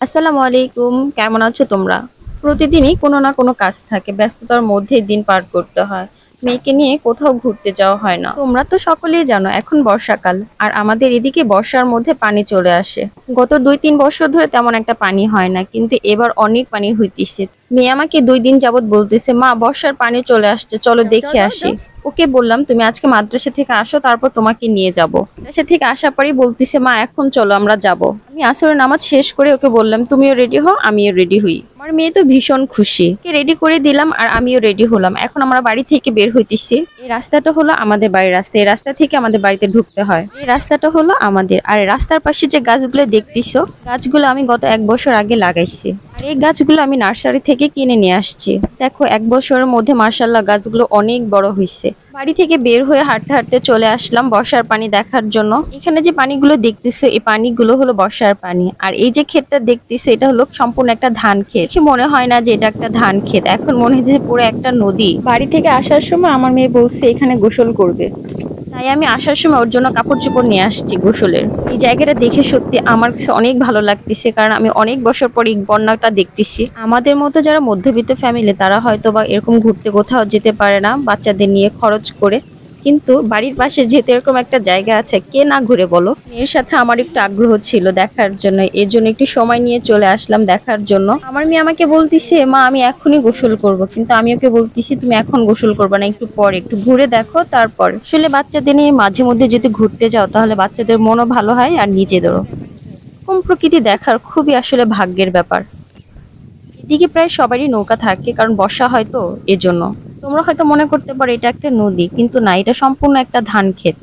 আসসালামু আলাইকুম। কেমন আছো তোমরা? প্রতিদিনই কোনো না কোনো কাজ থাকে। ব্যস্ততার মধ্যেই দিন পার করতে হয়। মেয়েকে নিয়ে কোথাও ঘুরতে যাওয়া হয় না। তোমরা তো সকলেই জানো এখন বর্ষাকাল। আর আমাদের এদিকে বর্ষার মধ্যে পানি চলে আসে। গত ২-৩ বছর ধরে তেমন একটা পানি হয় না। কিন্তু এবার অনেক পানি হইতিছে। মেয়ে আমাকে ২ দিন যাবৎ বলতেছে, "মা বর্ষার পানি চলে আসছে। চলো দেখে আসি।" ওকে বললাম, "তুমি আজকে মাদ্রাসা থেকে আসো তারপর তোমাকে নিয়ে যাব।" মাদ্রাসা থেকে আসার পরেই বলতিছে, "মা এখন চলো আমরা যাব।" আমি আসরের নামাজ শেষ করে ওকে বললাম, "তুমিও রেডি হও, আমিও রেডি হই।" আমার মেয়ে তো ভীষণ খুশি। ওকে রেডি করে দিলাম আর আমিও রেডি হলাম। এখন আমরা বাড়ি থেকে বের হইতেছি। এই রাস্তাটা হলো আমাদের বাড়ির রাস্তা। এই রাস্তা থেকে আমাদের বাড়িতে ঢুকতে হয়। এই রাস্তাটা হলো আমাদের। আর রাস্তার পাশে যে গাছগুলো দেখতেছো, গাছগুলো আমি গত ১ বছর আগে লাগাইছি। আর এই গাছগুলো আমি নার্সারি থেকে কিনে নিয়ে আসছি। দেখো ১ বছরের মধ্যে মাশাআল্লাহ গাছগুলো অনেক বড় হইছে। বাড়ি থেকে বের হয়ে হাঁটতে হাঁটতে চলে আসলাম বর্ষার পানি দেখার জন্য। এখানে যে পানিগুলো দেখতেছো এই পানিগুলো হলো বর্ষার পানি। আর এই যে ক্ষেতটা দেখতেছো এটা হলো সম্পূর্ণ একটা ধান ক্ষেত। দেখে মনে হয় না যে এটা একটা ধান ক্ষেত, এখন মনে হচ্ছে পুরো একটা নদী। বাড়ি থেকে আসার সময় আমার মেয়ে বলছে এখানে গোসল করবে, তাই আমি আসার সময় ওর জন্য কাপড় চোপড় নিয়ে আসছি গোসলের। এই জায়গাটা দেখে সত্যি আমার কাছে অনেক ভালো লাগতেছে, কারণ আমি অনেক বছর পর এই বন্যাটা দেখতেছি। আমাদের মতো যারা মধ্যবিত্ত ফ্যামিলি তারা হয়তো বা এরকম ঘুরতে কোথাও যেতে পারে না বাচ্চাদের নিয়ে খরচ করে, কিন্তু বাড়ির পাশে যেহেতু এরকম একটা জায়গা আছে কে না ঘুরে বলো। মেয়ের সাথে আমার একটু আগ্রহ ছিল দেখার জন্য, এর জন্য একটু সময় নিয়ে চলে আসলাম দেখার জন্য। আমার মেয়ে আমাকে বলতিছে, "মা আমি এখনই গোসল করব।" কিন্তু আমি ওকে বলতেছি, "তুমি এখন গোসল করবে না, একটু পরে একটু ঘুরে দেখো তারপর।" আসলে বাচ্চাদের নিয়ে মাঝে মধ্যে যদি ঘুরতে যাও তাহলে বাচ্চাদের মনও ভালো হয় আর নিজেদেরও। এরকম প্রকৃতি দেখার খুবই আসলে ভাগ্যের ব্যাপার। এদিকে প্রায় সবারই নৌকা থাকে কারণ বর্ষা হয় তো, এজন্য। তোমরা হয়তো মনে করতে পারো এটা একটা নদী, কিন্তু না, এটা সম্পূর্ণ একটা ধান ক্ষেত।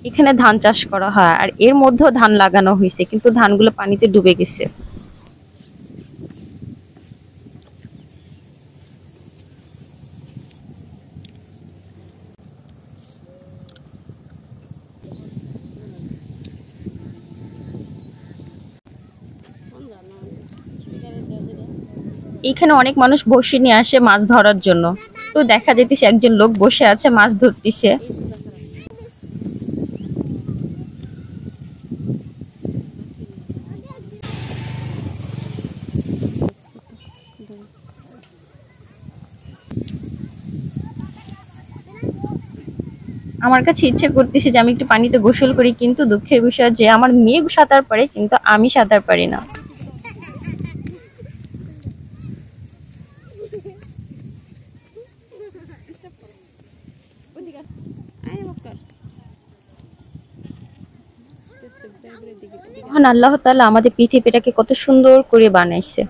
এখানে ধান চাষ করা হয় আর এর মধ্যেও ধান লাগানো হয়েছে, কিন্তু ধানগুলো পানিতে ডুবে গেছে। এখানে অনেক মানুষ বড়শি নিয়ে আসে মাছ ধরার জন্য। তো দেখা যাইতেছে একজন লোক বসে আছে মাছ ধরতেছে। আমার কাছে ইচ্ছে করতেছে যে আমি একটু পানিতে গোসল করি, কিন্তু দুঃখের বিষয় যে আমার মেয়ে সাঁতার পারে কিন্তু আমি সাঁতার পারি না। মহান আল্লাহ তাআলা আমাদের পৃথিবীটাকে কত সুন্দর করে বানাইছে।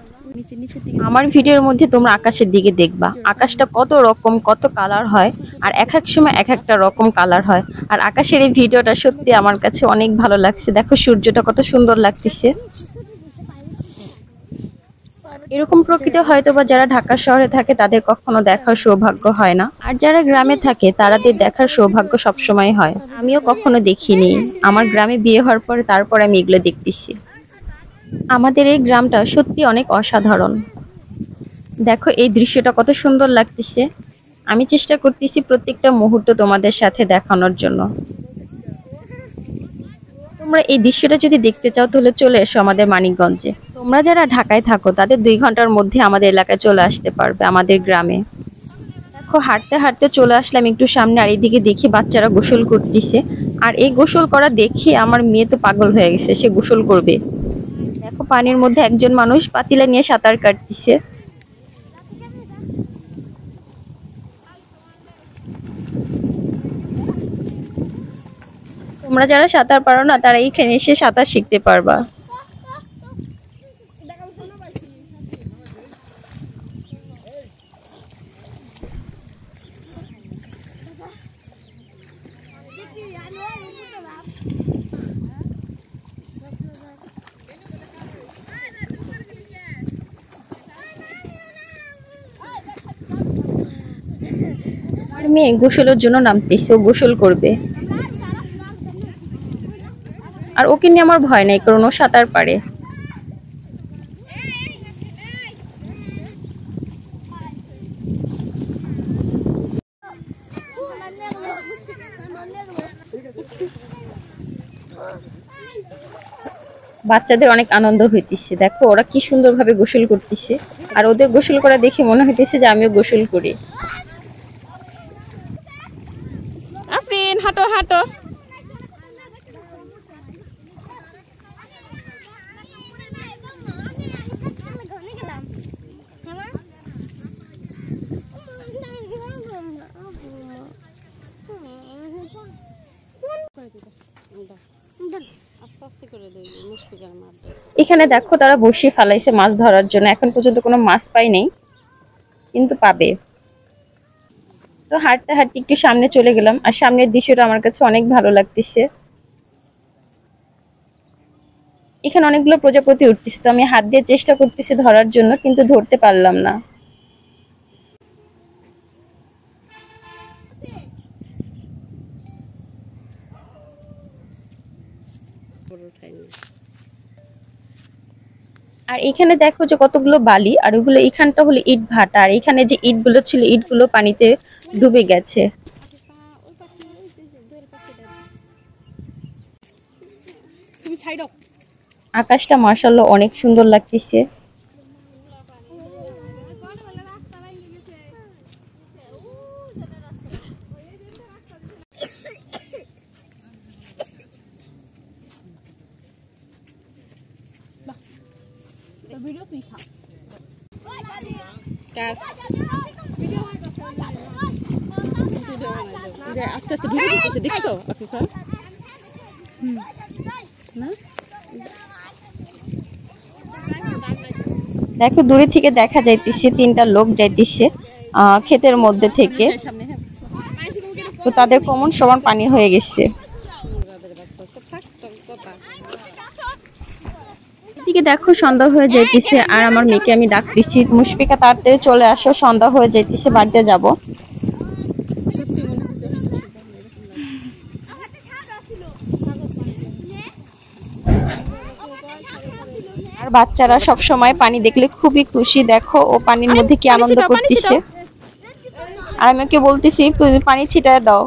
আমার ভিডিওর মধ্যে তোমরা আকাশের দিকে দেখবা আকাশটা কত রকম কত কালার হয়, আর এক এক সময় এক একটা রকম কালার হয়। আর আকাশের এই ভিডিওটা সত্যি আমার কাছে অনেক ভালো লাগছে। দেখো সূর্যটা কত সুন্দর লাগতেছে। এরকম প্রকৃতি হয়তোবা যারা ঢাকা শহরে থাকে তাদের কখনো দেখার সৌভাগ্য হয় না, আর যারা গ্রামে থাকে তাদের দেখার সৌভাগ্য সবসময় হয়। আমিও কখনো দেখিনি, আমার গ্রামে বিয়ে হওয়ার পরে তারপর আমি এগুলো দেখতেছি। আমাদের এই গ্রামটা সত্যি অনেক অসাধারণ। দেখো এই দৃশ্যটা কত সুন্দর লাগতেছে। আমি চেষ্টা করতেছি প্রত্যেকটা মুহূর্ত তোমাদের সাথে দেখানোর জন্য। তোমরা এই দৃশ্যটা যদি দেখতে চাও তাহলে চলে এসো আমাদের মানিকগঞ্জে। তোমরা যারা ঢাকায় থাকো তাদের ২ ঘন্টার মধ্যে আমাদের এলাকায় চলে আসতে পারবে, আমাদের গ্রামে। দেখো হাঁটতে হাঁটতে চলে আসলাম একটু সামনে, আর এইদিকে দেখি বাচ্চারা গোসল করতেছে। আর এই গোসল করা দেখে আমার মেয়ে তো পাগল হয়ে গেছে, সে গোসল করবে। দেখো পানির মধ্যে একজন মানুষ পাতিলা নিয়ে সাঁতার কাটতেছে। তোমরা যারা সাঁতার পারো না তারা এইখানে এসে সাঁতার শিখতে পারবা। আমার মেয়ে গোসলের জন্য নামতেছে, ও গোসল করবে। আর ওকে নিয়ে আমার ভয় নাই, কারণ ও সাঁতার পারে। বাচ্চাদের অনেক আনন্দ হইতেছে, দেখো ওরা কি সুন্দরভাবে গোসল করতেছে। আর ওদের গোসল করা দেখে মনে হইতেছে যে আমিও গোসল করি। আফরিন হাঁটো হাঁটো। এখানে দেখো তারা বসে ফেলাইছে মাছ ধরার জন্য, এখন পর্যন্ত কোনো মাছ পাই নাই, কিন্তু পাবে। তো হাঁটতে হাঁটতে একটু সামনে চলে গেলাম, আর সামনের দৃশ্যটা আমার কাছে অনেক ভালো লাগতেছে। এখানে অনেকগুলো প্রজাপতি উঠতেছে, তো আমি হাত দিয়ে চেষ্টা করতেছি ধরার জন্য, কিন্তু ধরতে পারলাম না। আর এখানে দেখো যে কতগুলো বালি, আর ওগুলো এখানটা হলো ইট ভাটা, আর এখানে যে ইটগুলো ছিল ইটগুলো পানিতে ডুবে গেছে। আকাশটা মাশাআল্লাহ অনেক সুন্দর লাগতেছে। আস্তে আস্তে ঢুকে দিতেছে, দেখছো আফিফা? না দেখো দূরে থেকে দেখা যাইতেছে তিনটা লোক যাইতেছে ক্ষেতের মধ্যে থেকে, তো তাদের কোমর সমান পানি হয়ে গেছে। এদিকে দেখো সন্ধ্যা হয়ে যাইতেছে, আর আমার মেয়েকে আমি ডাকতেছি, মুশফিকা তাড়াতাড়ি চলে আসো, সন্ধ্যা হয়ে যাইতেছে, বাড়িতে যাব। আর বাচ্চারা সব সময় পানি দেখলে খুবই খুশি, দেখো ও পানির মধ্যে কি আনন্দ করতেছে। আর আমি ওকে বলতেছি তুমি পানি ছিটায় দাও।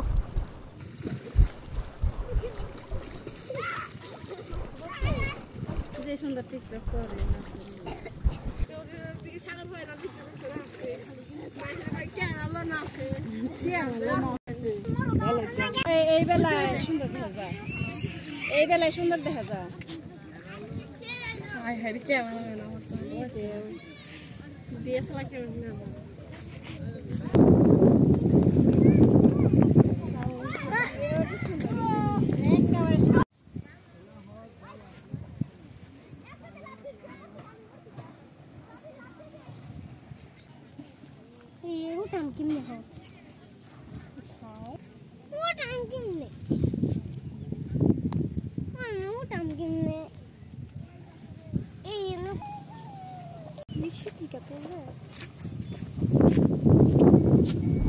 এই বেলায় সুন্দর দেখা যায়, এই বেলায় সুন্দর দেখা যায়।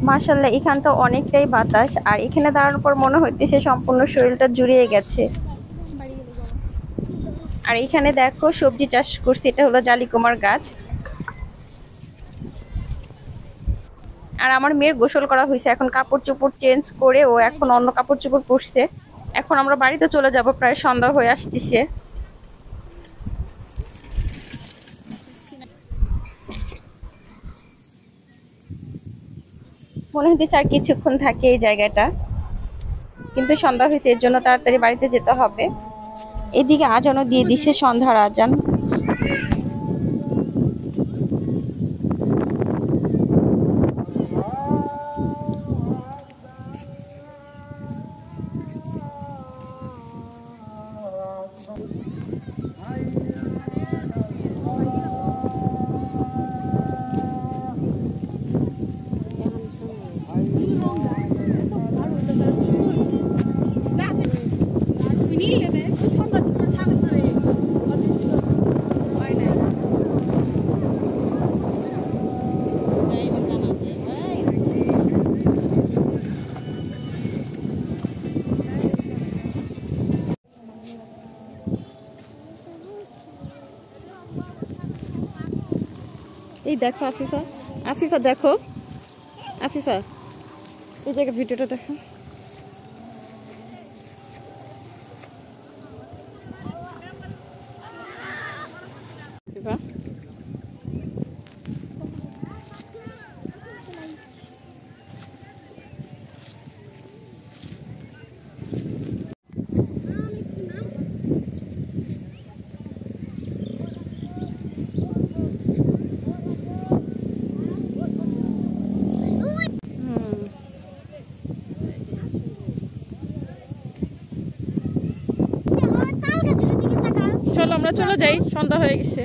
মাশাআল্লাহ এখানটা অনেকটাই বাতাস, আর এখানে দাঁড়ানোর পর মনে হইতেছে সম্পূর্ণ শরীরটা জুড়িয়ে গেছে। আর এখানে দেখো সবজি চাষ করছে, এটা হলো জালিকুমার গাছ। আর আমার মেয়ের গোসল করা হয়েছে, এখন কাপড় চোপড় চেঞ্জ করে ও এখন অন্য কাপড় চোপড় পরছে। এখন আমরা বাড়িতে চলে যাব, প্রায় সন্ধ্যা হয়ে আসতেছে। মনে হতেছে আর কিছুক্ষণ থাকে এই জায়গাটা, কিন্তু সন্ধ্যা হয়েছে, এর জন্য তাড়াতাড়ি বাড়িতে যেতে হবে। এদিকে আজানও দিয়ে দিছে, সন্ধ্যার আজান। এই দেখো আফিফা, আফিফা দেখো, আফিফা এই জায়গায় ভিডিওটা দেখো। দেখো চলো আমরা চলে যাই, সন্ধ্যা হয়ে গেছে।